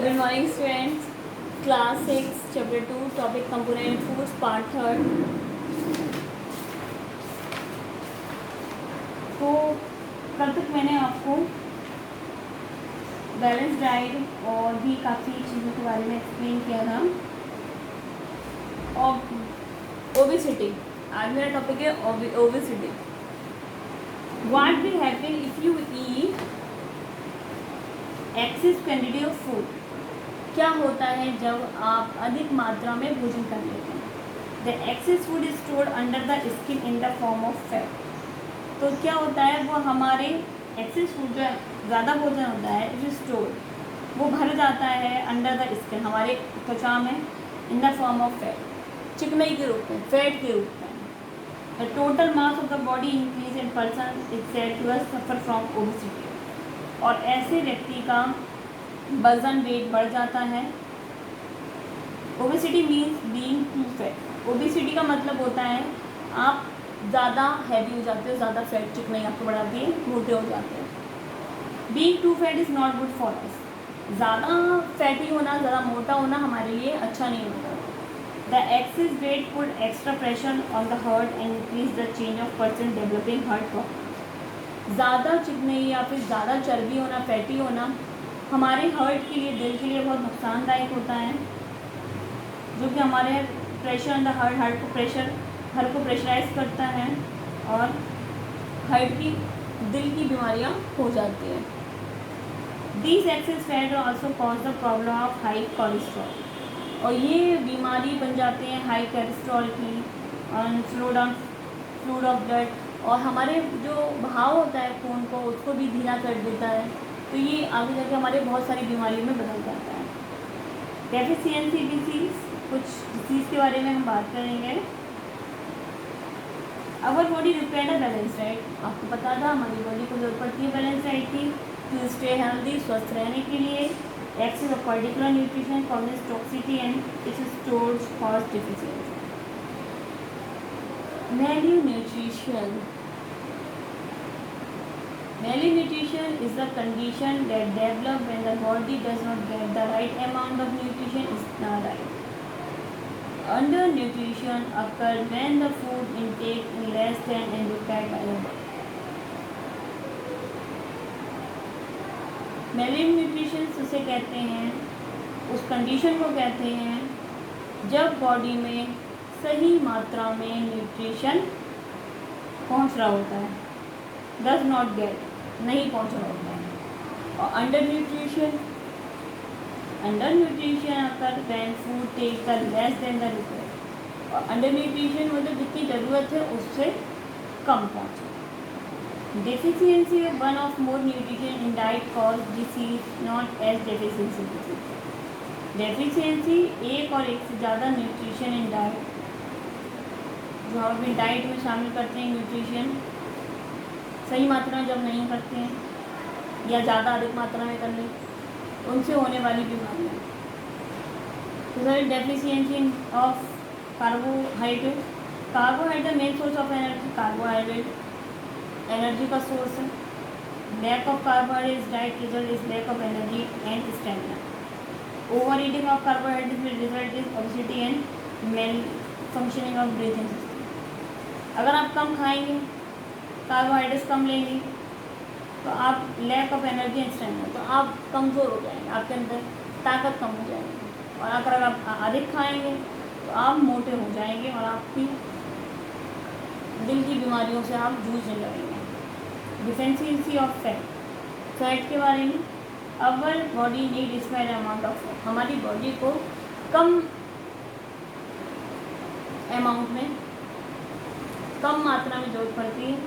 Good morning, students. Class 6, Chapter 2, Topic Component Foods, Part 3rd. तो कल तक मैंने आपको बैलेंस डाइट और भी काफ़ी चीज़ों के बारे में एक्सप्लेन किया था। और ओबेसिटी, आज मेरा टॉपिक है obesity. What will happen if you eat excess quantity of food? क्या होता है जब आप अधिक मात्रा में भोजन कर लेते हैं? The excess food is stored under the skin in the form of fat. तो क्या होता है, वो हमारे एक्सेस फूड जो ज़्यादा भोजन होता है इज स्टोर्ड, वो भर जाता है अंडर द स्किन, हमारे त्वचा में, in the form of fat, चिकनाई के रूप में, फैट के रूप में। The total mass of the body increase in person is said to suffer from obesity. और ऐसे व्यक्ति का वजन वेट बढ़ जाता है। Obesity means being too fat. Obesity का मतलब होता है आप ज़्यादा हैवी हो जाते हो, ज़्यादा फैट, चिकनाई आपको बढ़ाती है, मोटे हो जाते हो। Being too fat is not good for us. ज़्यादा फैटी होना, ज़्यादा मोटा होना हमारे लिए अच्छा नहीं होता। The access weight put extra pressure on the heart and increase the change of person developing heart problem. ज़्यादा चिकनाई या फिर ज़्यादा चर्बी होना, फैटी होना हमारे हार्ट के लिए, दिल के लिए बहुत नुकसानदायक होता है, जो कि हमारे प्रेशर ऑन द हार्ट को प्रेशराइज करता है और हार्ट की, दिल की बीमारियां हो जाती हैं। These access fat also cause the problem of high cholesterol. और ये बीमारी बन जाते हैं हाई कोलेस्ट्रॉल की, और फ्लूड ऑफ ब्लड, और हमारे जो बहाव होता है खून को, उसको भी धीमा कर देता है। तो ये आगे जाके हमारे बहुत सारी बीमारियों में बदल जाता है। डेफिशिएंसी डिसीज़, कुछ डिसीज़ के बारे में हम बात करेंगे। Our body required a balance diet. आपको पता था हमारी बॉडी को जरूरत पड़ती है बैलेंस डाइट की, टू स्टे हेल्दी, स्वस्थ रहने के लिए। Excess of particular nutrition causes toxicity and it stores cause deficiency. Malnutrition. Malnutrition is the condition that develops when the body does not get the right amount of nutrition is not right. Undernutrition occurs when the food intake is less than is required by the body. Malnutrition उसे कहते हैं, उस condition को कहते हैं जब body में सही मात्रा में न्यूट्रिशन पहुंच रहा होता है, डज नॉट गेट, नहीं पहुंच रहा होता है। और under nutrition occur when food take the less than the required. और अंडर न्यूट्रिशन मतलब जितनी ज़रूरत है उससे कम पहुँचे। Deficiency one of more nutrition in diet cause disease not as deficiency disease. Deficiency एक और एक से ज़्यादा न्यूट्रिशन इन डाइट, जो हम अपनी डाइट में शामिल करते हैं न्यूट्रिशन, सही मात्रा में जब नहीं करते हैं या ज़्यादा अधिक मात्रा में कर लें, उनसे होने वाली बीमारियाँ। Result deficiency of carbohydrate. Carbohydrate main source of energy. Carbohydrate energy का सोर्स है। Lack of carbohydrate diet result is lack of energy and stamina. Overeating of carbohydrate result is obesity and malfunctioning of breathing system. अगर आप कम खाएंगे, carbohydrates कम लेंगे, तो आप lack of energy and stamina, तो आप कमज़ोर हो जाएंगे, आपके अंदर ताकत कम हो जाएगी। और अगर आप अधिक खाएंगे तो आप मोटे हो जाएंगे और आपकी दिल की बीमारियों से आप जूझने लगेंगे। डिफिशिएंसी ऑफ फैट के बारे में। Our body need small amount of fat. हमारी बॉडी को कम अमाउंट में, कम मात्रा में जरूरत पड़ती है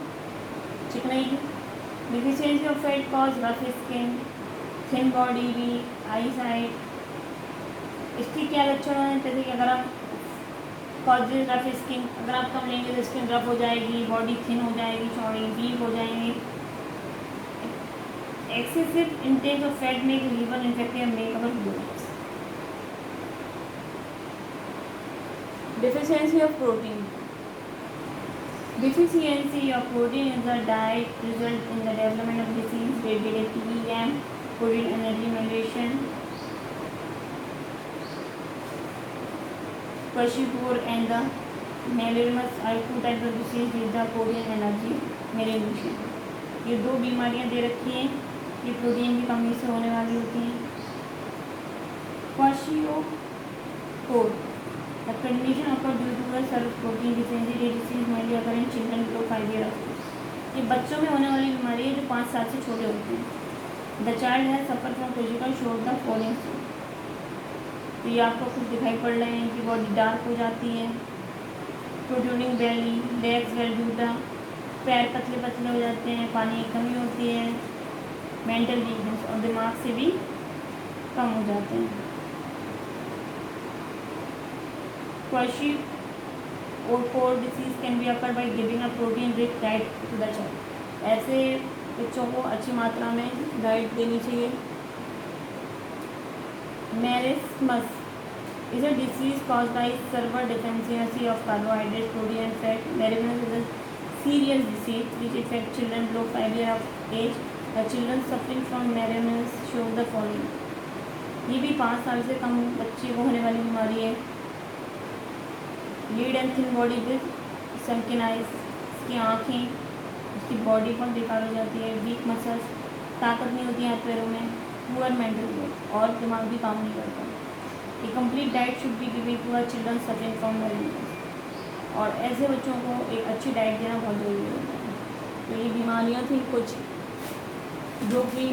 चिकनाई की। Deficiency of fat cause rough skin, thin body, weak eyesight. इसकी क्या लक्षण है? जैसे कि अगर आप कॉजेज रफ स्किन, अगर आप कम लेंगे तो स्किन रफ हो जाएगी, बॉडी थिन हो जाएगी, चौड़ी, वीक हो जाएंगी। Excessive intake of fat make liver infected, make our bones. Deficiency of protein. Deficiency of protein in the diet result in the development of disease related to EM, protein energy malnutrition, kwashiorkor and the marasmus are two types of disease with the Korean energy marasmus. ये 2 बीमारियां दे रखी हैं, ये protein की कमी से होने वाली होती हैं। Kwashiorkor the condition occur due to the severe protein deficiency disease mainly occur in children below 5 years. ये बच्चों में होने वाली बीमारी है जो 5 साल से छोटे होते हैं। The child has suffer from physical show the following. तो ये आपको कुछ दिखाई पड़ रहे हैं कि बॉडी डार्क हो जाती है, प्रोट्रूडिंग बेली, लेग्स वेल ड्यूटा, पैर पतले पतले हो जाते हैं, पानी की कमी होती है, मेंटल वीकनेस और दिमाग से भी कम हो जाते हैं। Kwashiorkor disease can be occur by giving a protein rich diet to the child. ऐसे बच्चों को अच्छी मात्रा में डाइट देनी चाहिए। मेरिस्मस is a disease caused by server deficiency of carbohydrates, protein and fat. Merismus is a serious disease which affects children below 5 years of age. The children suffering from merismus show the following. ये भी 5 साल से कम बच्चे को होने वाली बीमारी है। Lead and thin body with सनकिन eyes, उसकी आँखें, उसकी बॉडी बहुत बेकार हो जाती है। वीक मसल्स, ताकत नहीं होती हाथ पैरों में। पुअर मेंटल ग्रोथ और दिमाग भी काम नहीं करता। A complete diet should be given to our children suffering from merismus। और ऐसे बच्चों को एक अच्छी डाइट देना बहुत ज़रूरी होता है। तो ये बीमारियां थी कुछ जो कि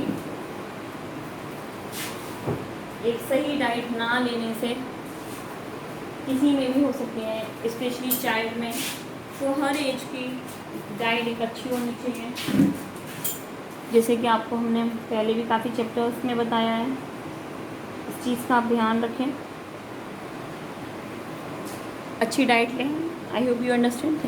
एक सही डाइट ना लेने से किसी में भी हो सकती हैं, स्पेशली चाइल्ड में। तो हर एज की डाइट एक अच्छी होनी चाहिए, जैसे कि आपको हमने पहले भी काफ़ी चैप्टर्स में बताया है। इस चीज़ का आप ध्यान रखें, अच्छी डाइट लें। I hope you understand.